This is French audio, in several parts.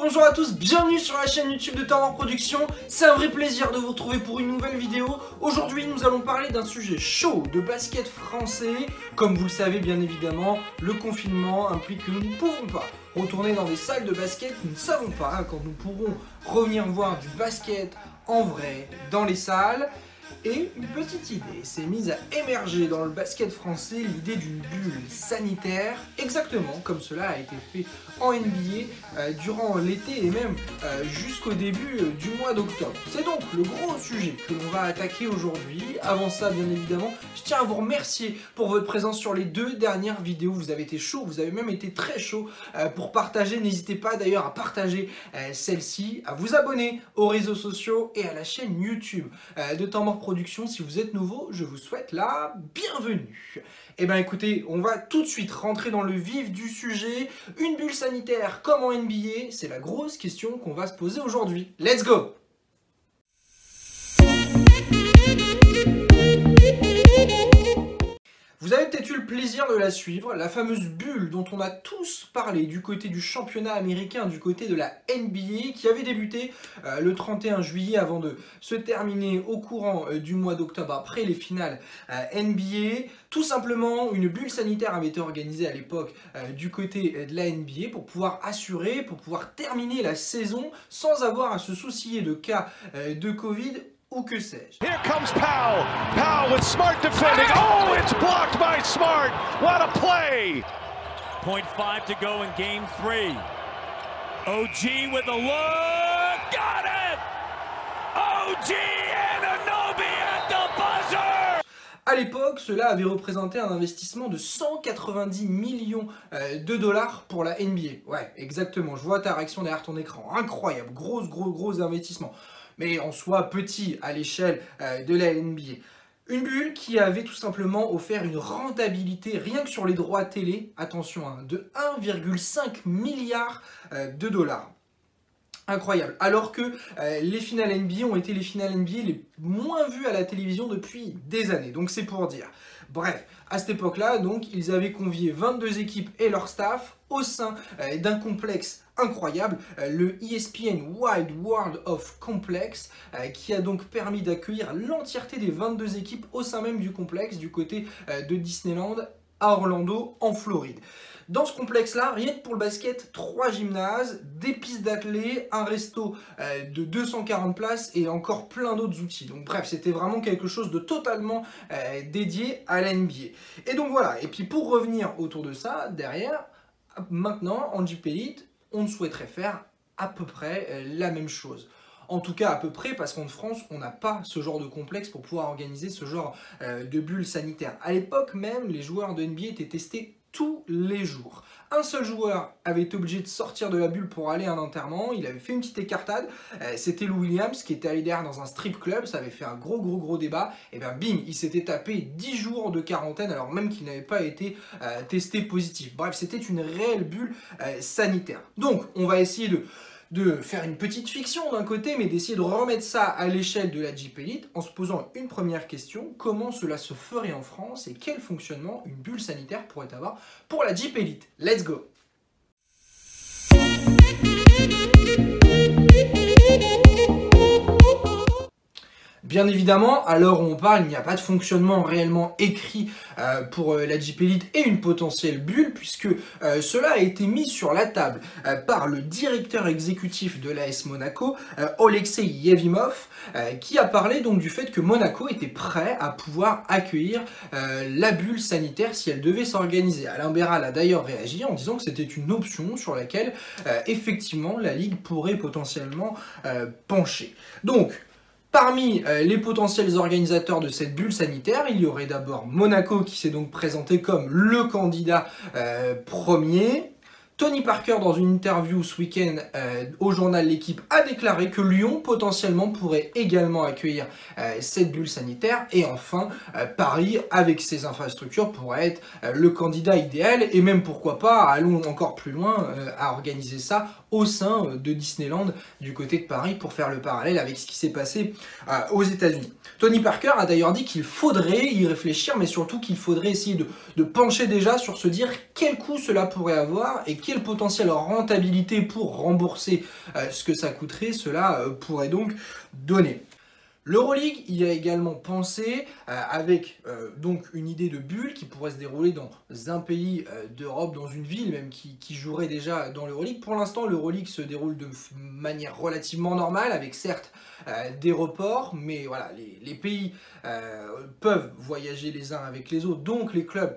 Bonjour à tous, bienvenue sur la chaîne YouTube de Turner Productions. C'est un vrai plaisir de vous retrouver pour une nouvelle vidéo. Aujourd'hui nous allons parler d'un sujet chaud de basket français. Comme vous le savez bien évidemment, le confinement implique que nous ne pouvons pas retourner dans des salles de basket. Nous ne savons pas quand nous pourrons revenir voir du basket en vrai dans les salles. Et une petite idée s'est mise à émerger dans le basket français, l'idée d'une bulle sanitaire, exactement comme cela a été fait en NBA durant l'été et même jusqu'au début du mois d'octobre. C'est donc le gros sujet que l'on va attaquer aujourd'hui. Avant ça, bien évidemment, je tiens à vous remercier pour votre présence sur les 2 dernières vidéos. Vous avez été chaud, vous avez même été très chaud pour partager. N'hésitez pas d'ailleurs à partager celle-ci, à vous abonner aux réseaux sociaux et à la chaîne YouTube de Turner Productions. Si vous êtes nouveau, je vous souhaite la bienvenue. Et bien écoutez, on va tout de suite rentrer dans le vif du sujet. Une bulle sanitaire comme en NBA, c'est la grosse question qu'on va se poser aujourd'hui. Let's go! Vous avez peut-être eu le plaisir de la suivre, la fameuse bulle dont on a tous parlé du côté du championnat américain, du côté de la NBA, qui avait débuté le 31 juillet avant de se terminer au courant du mois d'octobre après les finales NBA. Tout simplement, une bulle sanitaire avait été organisée à l'époque du côté de la NBA pour pouvoir assurer, pour pouvoir terminer la saison sans avoir à se soucier de cas de Covid ou que sais-je. Here comes Powell. Powell with Smart defending. Oh, it's blocked by Smart. What a play. 0.5 to go in game 3. OG with a look. Got it. OG Anunoby at the buzzer. À l'époque, cela avait représenté un investissement de 190 millions de dollars pour la NBA. Ouais, exactement. Je vois ta réaction derrière ton écran. Incroyable. Gros investissement. Mais en soi petit à l'échelle de la NBA. Une bulle qui avait tout simplement offert une rentabilité, rien que sur les droits télé, attention, de 1,5 milliard de dollars. Incroyable. Alors que les finales NBA ont été les finales NBA les moins vues à la télévision depuis des années. Donc c'est pour dire. Bref, à cette époque-là, donc, ils avaient convié 22 équipes et leur staff au sein d'un complexe incroyable, le ESPN Wide World of Complex, qui a donc permis d'accueillir l'entièreté des 22 équipes au sein même du complexe, du côté de Disneyland à Orlando, en Floride. Dans ce complexe-là, rien que pour le basket, 3 gymnases, des pistes d'athlée, un resto de 240 places et encore plein d'autres outils. Donc bref, c'était vraiment quelque chose de totalement dédié à la NBA. Et donc voilà, et puis pour revenir autour de ça, derrière, maintenant, en JP Elite, on souhaiterait faire à peu près la même chose. En tout cas à peu près parce qu'en France on n'a pas ce genre de complexe pour pouvoir organiser ce genre de bulle sanitaire. À l'époque même, les joueurs de NBA étaient testés tous les jours. Un seul joueur avait été obligé de sortir de la bulle pour aller à un enterrement, il avait fait une petite écartade, c'était Lou Williams qui était allé derrière dans un strip club, ça avait fait un gros débat, et bien bing, il s'était tapé 10 jours de quarantaine alors même qu'il n'avait pas été testé positif. Bref, c'était une réelle bulle sanitaire. Donc on va essayer de faire une petite fiction d'un côté, mais d'essayer de remettre ça à l'échelle de la JP Elite en se posant une première question: comment cela se ferait en France et quel fonctionnement une bulle sanitaire pourrait avoir pour la JP Elite? Let's go! Bien évidemment, à l'heure où on parle, il n'y a pas de fonctionnement réellement écrit pour la JP Elite et une potentielle bulle, puisque cela a été mis sur la table par le directeur exécutif de l'AS Monaco, Oleksiy Yevimov, qui a parlé donc du fait que Monaco était prêt à pouvoir accueillir la bulle sanitaire si elle devait s'organiser. Alain Béral a d'ailleurs réagi en disant que c'était une option sur laquelle effectivement la Ligue pourrait potentiellement pencher. Donc, parmi les potentiels organisateurs de cette bulle sanitaire, il y aurait d'abord Monaco qui s'est donc présenté comme le candidat premier. Tony Parker, dans une interview ce week-end au journal L'Équipe, a déclaré que Lyon potentiellement pourrait également accueillir cette bulle sanitaire. Et enfin, Paris, avec ses infrastructures, pourrait être le candidat idéal. Et même pourquoi pas, allons encore plus loin, à organiser ça au sein de Disneyland du côté de Paris, pour faire le parallèle avec ce qui s'est passé aux États-Unis. Tony Parker a d'ailleurs dit qu'il faudrait y réfléchir, mais surtout qu'il faudrait essayer de pencher déjà sur se dire quel coût cela pourrait avoir et quelle potentielle rentabilité pour rembourser ce que ça coûterait, cela pourrait donc donner. L'Euroleague y a également pensé avec donc une idée de bulle qui pourrait se dérouler dans un pays d'Europe, dans une ville même qui jouerait déjà dans l'Euroleague. Pour l'instant, l'Euroleague se déroule de manière relativement normale, avec certes des reports, mais voilà, les pays peuvent voyager les uns avec les autres, donc les clubs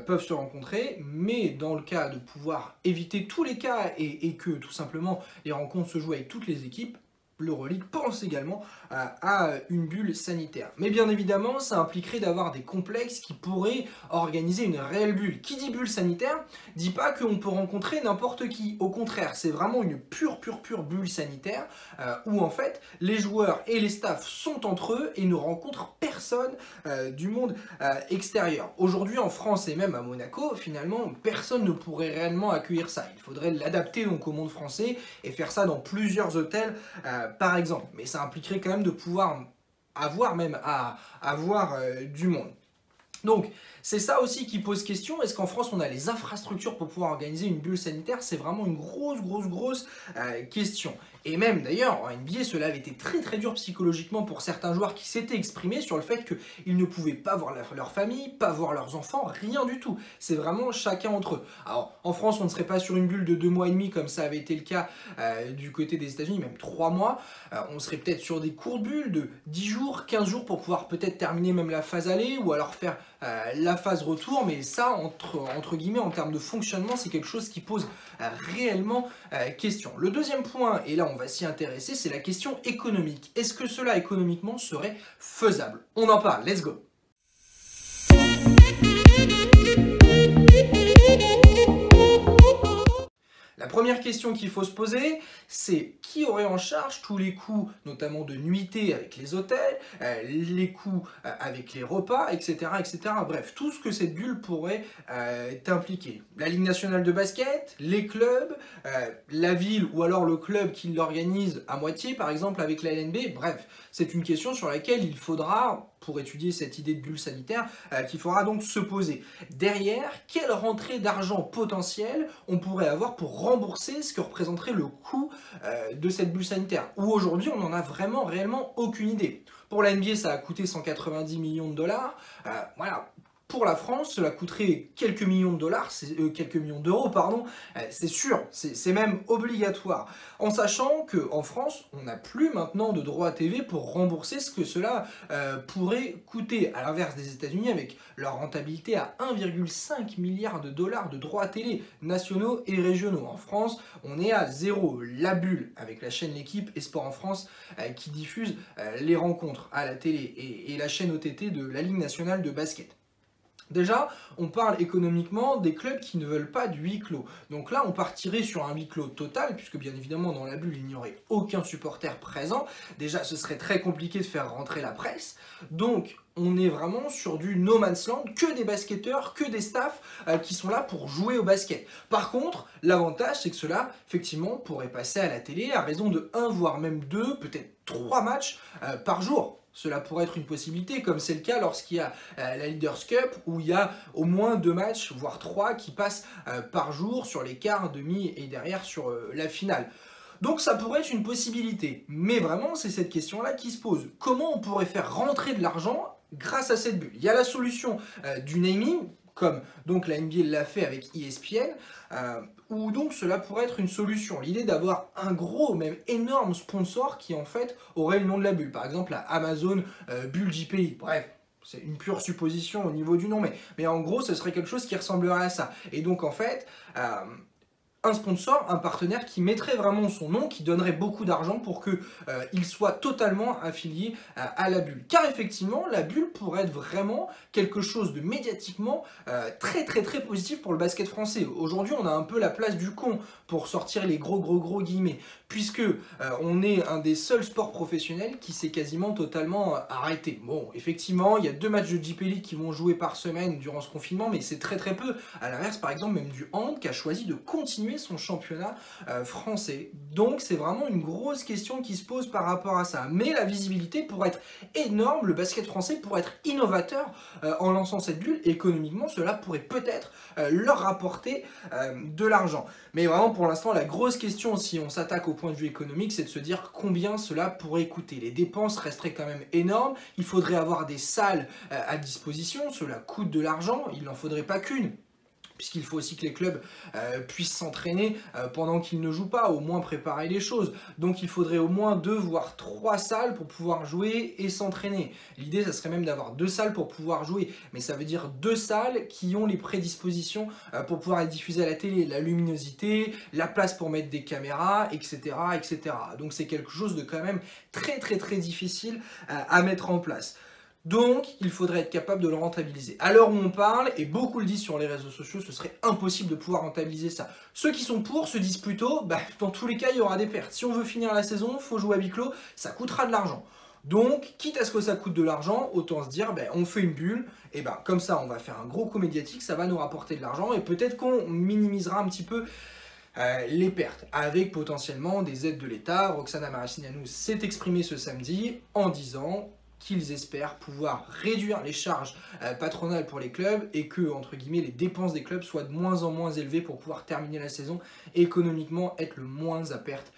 peuvent se rencontrer, mais dans le cas de pouvoir éviter tous les cas et que tout simplement les rencontres se jouent avec toutes les équipes, l'Euroleague pense également à une bulle sanitaire. Mais bien évidemment, ça impliquerait d'avoir des complexes qui pourraient organiser une réelle bulle. Qui dit bulle sanitaire, dit pas qu'on peut rencontrer n'importe qui. Au contraire, c'est vraiment une pure bulle sanitaire où en fait, les joueurs et les staffs sont entre eux et ne rencontrent personne du monde extérieur. Aujourd'hui, en France et même à Monaco, finalement, personne ne pourrait réellement accueillir ça. Il faudrait l'adapter donc au monde français et faire ça dans plusieurs hôtels par exemple, mais ça impliquerait quand même de pouvoir avoir du monde. Donc, c'est ça aussi qui pose question. Est-ce qu'en France, on a les infrastructures pour pouvoir organiser une bulle sanitaire? C'est vraiment une grosse question. Et même d'ailleurs, en NBA, cela avait été très dur psychologiquement pour certains joueurs qui s'étaient exprimés sur le fait qu'ils ne pouvaient pas voir leur famille, pas voir leurs enfants, rien du tout. C'est vraiment chacun entre eux. Alors, en France, on ne serait pas sur une bulle de 2 mois et demi comme ça avait été le cas du côté des États-Unis, même 3 mois. On serait peut-être sur des courtes bulles de 10 jours, 15 jours pour pouvoir peut-être terminer même la phase aller ou alors faire la phase retour. Mais ça, entre guillemets, en termes de fonctionnement, c'est quelque chose qui pose réellement question. Le deuxième point, et là on va s'y intéresser, c'est la question économique. Est-ce que cela économiquement serait faisable? On en parle, let's go! La première question qu'il faut se poser, c'est qui aurait en charge tous les coûts, notamment de nuitée avec les hôtels, les coûts avec les repas, etc., etc. Bref, tout ce que cette bulle pourrait impliquer. La Ligue nationale de basket, les clubs, la ville ou alors le club qui l'organise à moitié, par exemple avec la LNB. Bref, c'est une question sur laquelle il faudra, pour étudier cette idée de bulle sanitaire, qu'il faudra donc se poser. Derrière, quelle rentrée d'argent potentielle on pourrait avoir pour rembourser ce que représenterait le coût de cette bulle sanitaire? Où aujourd'hui, on n'en a vraiment, réellement aucune idée. Pour la NBA, ça a coûté 190 millions de dollars. Voilà. Pour la France, cela coûterait quelques millions de dollars, quelques millions d'euros, pardon, c'est sûr, c'est même obligatoire. En sachant qu'en France, on n'a plus maintenant de droits TV pour rembourser ce que cela pourrait coûter, à l'inverse des États-Unis avec leur rentabilité à 1,5 milliard de dollars de droits télé nationaux et régionaux. En France, on est à 0. La bulle avec la chaîne L'équipe et Sport en France qui diffuse les rencontres à la télé et la chaîne OTT de la Ligue nationale de basket. Déjà, on parle économiquement des clubs qui ne veulent pas du huis clos. Donc là, on partirait sur un huis clos total, puisque bien évidemment, dans la bulle, il n'y aurait aucun supporter présent. Déjà, ce serait très compliqué de faire rentrer la presse. Donc, on est vraiment sur du no man's land, que des basketteurs, que des staffs qui sont là pour jouer au basket. Par contre, l'avantage, c'est que cela, effectivement, pourrait passer à la télé à raison de 1, voire même 2, peut-être 3 matchs par jour. Cela pourrait être une possibilité, comme c'est le cas lorsqu'il y a la Leaders Cup, où il y a au moins 2 matchs, voire 3, qui passent par jour sur les quarts, demi et derrière sur la finale. Donc ça pourrait être une possibilité. Mais vraiment, c'est cette question-là qui se pose. Comment on pourrait faire rentrer de l'argent grâce à cette bulle? Il y a la solution du naming, comme donc la NBA l'a fait avec ESPN, où donc cela pourrait être une solution. L'idée d'avoir un gros, même énorme sponsor qui en fait aurait le nom de la bulle. Par exemple la Amazon Bulle JPI. Bref, c'est une pure supposition au niveau du nom, mais en gros ce serait quelque chose qui ressemblerait à ça. Et donc en fait, un sponsor, un partenaire qui mettrait vraiment son nom, qui donnerait beaucoup d'argent pour qu'il soit totalement affilié à la bulle. Car effectivement, la bulle pourrait être vraiment quelque chose de médiatiquement très positif pour le basket français. Aujourd'hui, on a un peu la place du con pour sortir les gros guillemets, puisque on est un des seuls sports professionnels qui s'est quasiment totalement arrêté. Bon, effectivement, il y a 2 matchs de JP League qui vont jouer par semaine durant ce confinement, mais c'est très peu. À l'inverse, par exemple, même du hand qui a choisi de continuer continuer son championnat français. Donc c'est vraiment une grosse question qui se pose par rapport à ça. Mais la visibilité pourrait être énorme, le basket français pourrait être innovateur en lançant cette bulle. Économiquement, cela pourrait peut-être leur rapporter de l'argent. Mais vraiment pour l'instant, la grosse question, si on s'attaque au point de vue économique, c'est de se dire combien cela pourrait coûter. Les dépenses resteraient quand même énormes, il faudrait avoir des salles à disposition, cela coûte de l'argent, il n'en faudrait pas qu'une. Puisqu'il faut aussi que les clubs puissent s'entraîner pendant qu'ils ne jouent pas, au moins préparer les choses. Donc il faudrait au moins 2 voire 3 salles pour pouvoir jouer et s'entraîner. L'idée, ça serait même d'avoir 2 salles pour pouvoir jouer, mais ça veut dire 2 salles qui ont les prédispositions pour pouvoir être diffusées à la télé, la luminosité, la place pour mettre des caméras, etc. etc. Donc c'est quelque chose de quand même très difficile à mettre en place. Donc, il faudrait être capable de le rentabiliser. À l'heure où on parle, et beaucoup le disent sur les réseaux sociaux, ce serait impossible de pouvoir rentabiliser ça. Ceux qui sont pour se disent plutôt, dans tous les cas, il y aura des pertes. Si on veut finir la saison, il faut jouer à huis clos, ça coûtera de l'argent. Donc, quitte à ce que ça coûte de l'argent, autant se dire, on fait une bulle, et comme ça, on va faire un gros coup médiatique, ça va nous rapporter de l'argent, et peut-être qu'on minimisera un petit peu les pertes, avec potentiellement des aides de l'État. Roxana Maracineanu s'est exprimée ce samedi en disant qu'ils espèrent pouvoir réduire les charges patronales pour les clubs et que, entre guillemets, les dépenses des clubs soient de moins en moins élevées pour pouvoir terminer la saison et économiquement être le moins à perte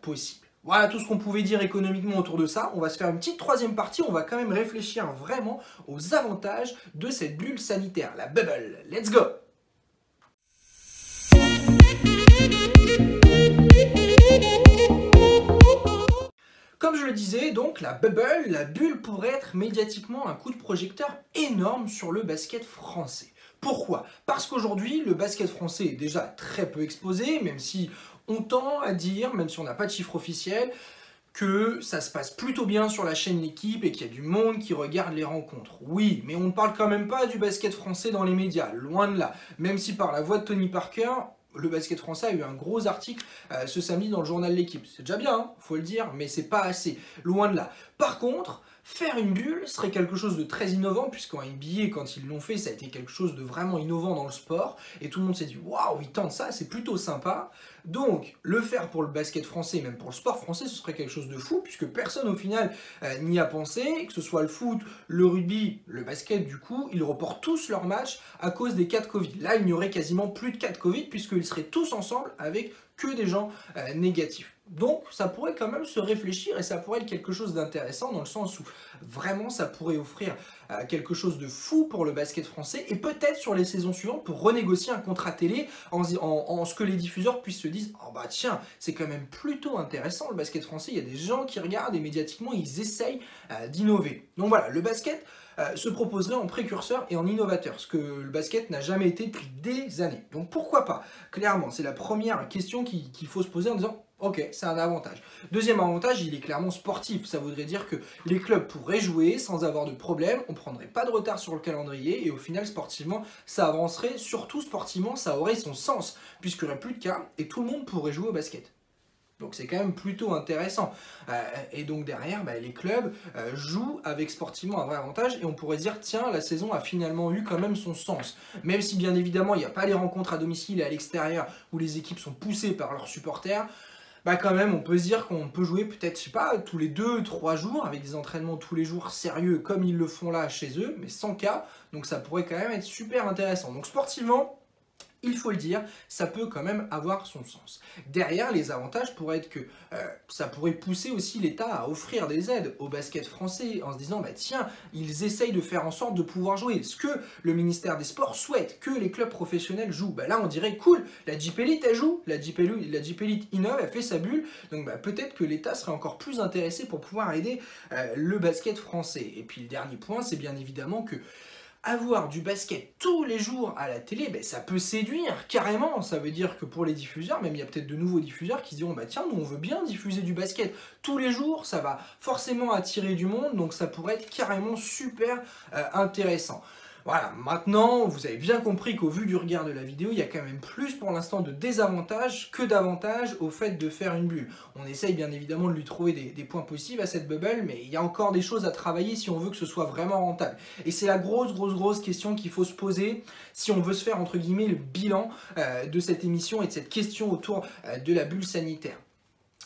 possible. Voilà tout ce qu'on pouvait dire économiquement autour de ça. On va se faire une petite 3e partie, on va quand même réfléchir vraiment aux avantages de cette bulle sanitaire, la bubble. Let's go! Comme je le disais, donc, la bubble, la bulle pourrait être médiatiquement un coup de projecteur énorme sur le basket français. Pourquoi? Parce qu'aujourd'hui, le basket français est déjà très peu exposé, même si on tend à dire, même si on n'a pas de chiffre officiel, que ça se passe plutôt bien sur la chaîne L'équipe et qu'il y a du monde qui regarde les rencontres. Oui, mais on ne parle quand même pas du basket français dans les médias, loin de là. Même si par la voix de Tony Parker, le basket français a eu un gros article ce samedi dans le journal L'équipe. C'est déjà bien, hein, faut le dire, mais c'est pas assez, loin de là. Par contre, faire une bulle serait quelque chose de très innovant, puisqu'en NBA, quand ils l'ont fait, ça a été quelque chose de vraiment innovant dans le sport, et tout le monde s'est dit « Waouh, ils tentent ça, c'est plutôt sympa ». Donc, le faire pour le basket français, même pour le sport français, ce serait quelque chose de fou, puisque personne au final n'y a pensé, que ce soit le foot, le rugby, le basket du coup, ils reportent tous leurs matchs à cause des cas de Covid. Là, il n'y aurait quasiment plus de cas de Covid, puisqu'ils seraient tous ensemble avec que des gens négatifs. Donc ça pourrait quand même se réfléchir et ça pourrait être quelque chose d'intéressant dans le sens où vraiment ça pourrait offrir quelque chose de fou pour le basket français et peut-être sur les saisons suivantes pour renégocier un contrat télé en ce que les diffuseurs puissent se dire « Oh bah tiens, c'est quand même plutôt intéressant le basket français, il y a des gens qui regardent et médiatiquement ils essayent d'innover. » Donc voilà, le basket se proposerait en précurseur et en innovateur, ce que le basket n'a jamais été depuis des années. Donc pourquoi pas? Clairement, c'est la première question qu'il faut se poser en disant ok, c'est un avantage. Deuxième avantage, il est clairement sportif. Ça voudrait dire que les clubs pourraient jouer sans avoir de problème, on ne prendrait pas de retard sur le calendrier et au final, sportivement, ça avancerait. Surtout sportivement, ça aurait son sens, puisqu'il n'y aurait plus de cas et tout le monde pourrait jouer au basket. Donc c'est quand même plutôt intéressant. Et donc derrière, les clubs jouent avec sportivement un vrai avantage et on pourrait dire tiens, la saison a finalement eu quand même son sens. Même si bien évidemment il n'y a pas les rencontres à domicile et à l'extérieur où les équipes sont poussées par leurs supporters, quand même on peut se dire qu'on peut jouer peut-être, je sais pas, tous les 2-3 jours avec des entraînements tous les jours sérieux comme ils le font là chez eux, mais sans cas. Donc ça pourrait quand même être super intéressant. Donc sportivement, il faut le dire, ça peut quand même avoir son sens. Derrière, les avantages pourraient être que ça pourrait pousser aussi l'État à offrir des aides au basket français en se disant, tiens, ils essayent de faire en sorte de pouvoir jouer. Ce que le ministère des Sports souhaite, que les clubs professionnels jouent. Là, on dirait, cool, la Jeep Elite, elle joue, la Jeep Elite innove, elle fait sa bulle, donc peut-être que l'État serait encore plus intéressé pour pouvoir aider le basket français. Et puis le dernier point, c'est bien évidemment que avoir du basket tous les jours à la télé, ça peut séduire carrément. Ça veut dire que pour les diffuseurs, même il y a peut-être de nouveaux diffuseurs qui se diront tiens, nous on veut bien diffuser du basket tous les jours, ça va forcément attirer du monde, donc ça pourrait être carrément super intéressant. Voilà, maintenant, vous avez bien compris qu'au vu du regard de la vidéo, il y a quand même plus pour l'instant de désavantages que d'avantages au fait de faire une bulle. On essaye bien évidemment de lui trouver des points positifs à cette bubble, mais il y a encore des choses à travailler si on veut que ce soit vraiment rentable. Et c'est la grosse question qu'il faut se poser si on veut se faire, entre guillemets, le bilan de cette émission et de cette question autour de la bulle sanitaire.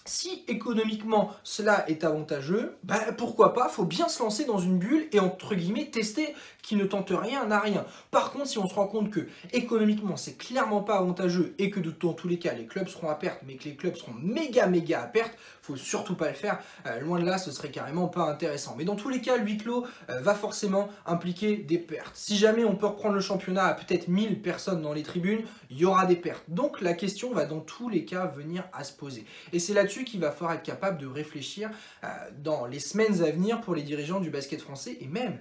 Si économiquement cela est avantageux, pourquoi pas, faut bien se lancer dans une bulle et entre guillemets tester qui ne tente rien n'a rien. Par contre, si on se rend compte que économiquement c'est clairement pas avantageux et que dans tous les cas les clubs seront à perte, mais que les clubs seront méga à perte, faut surtout pas le faire, loin de là ce serait carrément pas intéressant. Mais dans tous les cas, le huis clos va forcément impliquer des pertes. Si jamais on peut reprendre le championnat à peut-être 1000 personnes dans les tribunes, il y aura des pertes. Donc la question va dans tous les cas venir à se poser. Et c'est là-dessus qu'il va falloir être capable de réfléchir dans les semaines à venir pour les dirigeants du basket français et même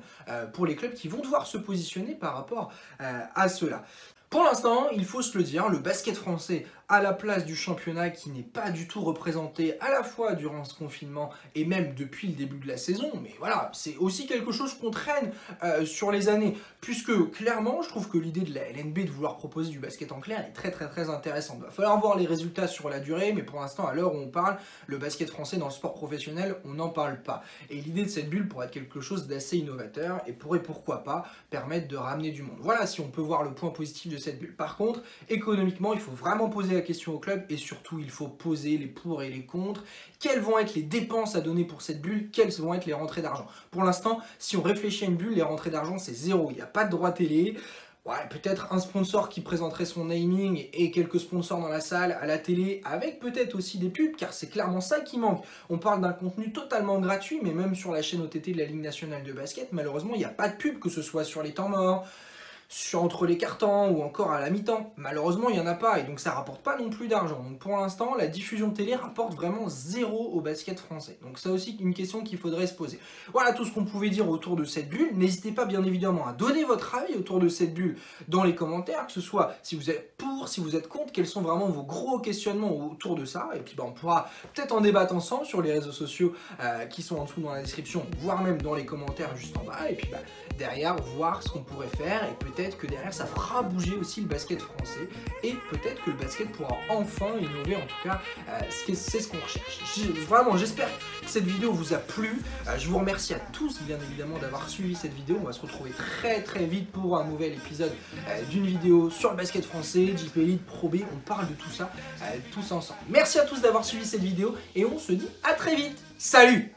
pour les clubs qui vont devoir se positionner par rapport à cela. Pour l'instant, il faut se le dire, le basket français à la place du championnat qui n'est pas du tout représenté à la fois durant ce confinement et même depuis le début de la saison, mais voilà, c'est aussi quelque chose qu'on traîne sur les années, puisque clairement, je trouve que l'idée de la LNB de vouloir proposer du basket en clair est très intéressante. Il va falloir voir les résultats sur la durée, mais pour l'instant, à l'heure où on parle, le basket français dans le sport professionnel, on n'en parle pas. Et l'idée de cette bulle pourrait être quelque chose d'assez innovateur et pourrait, pourquoi pas, permettre de ramener du monde. Voilà si on peut voir le point positif de cette bulle. Par contre, économiquement, il faut vraiment poser la question au club et surtout, il faut poser les pour et les contre. Quelles vont être les dépenses à donner pour cette bulle? Quelles vont être les rentrées d'argent? Pour l'instant, si on réfléchit à une bulle, les rentrées d'argent, c'est zéro. Il n'y a pas de droit télé. Ouais, peut-être un sponsor qui présenterait son naming et quelques sponsors dans la salle, à la télé, avec peut-être aussi des pubs, car c'est clairement ça qui manque. On parle d'un contenu totalement gratuit, mais même sur la chaîne OTT de la Ligue nationale de basket, malheureusement, il n'y a pas de pub, que ce soit sur les temps morts, entre les cartons ou encore à la mi-temps. Malheureusement, il n'y en a pas et donc ça rapporte pas non plus d'argent. Donc pour l'instant, la diffusion télé rapporte vraiment zéro au basket français. Donc c'est aussi une question qu'il faudrait se poser. Voilà tout ce qu'on pouvait dire autour de cette bulle. N'hésitez pas bien évidemment à donner votre avis autour de cette bulle dans les commentaires, que ce soit si vous êtes pour, si vous êtes contre, quels sont vraiment vos gros questionnements autour de ça. Et puis on pourra peut-être en débattre ensemble sur les réseaux sociaux qui sont en dessous dans la description, voire même dans les commentaires juste en bas. Et puis derrière, voir ce qu'on pourrait faire et peut-être que derrière ça fera bouger aussi le basket français et peut-être que le basket pourra enfin innover, en tout cas c'est ce qu'on recherche. Vraiment j'espère que cette vidéo vous a plu, je vous remercie à tous bien évidemment d'avoir suivi cette vidéo. On va se retrouver très vite pour un nouvel épisode d'une vidéo sur le basket français, JP Elite, Pro B, on parle de tout ça tous ensemble. Merci à tous d'avoir suivi cette vidéo et on se dit à très vite, salut!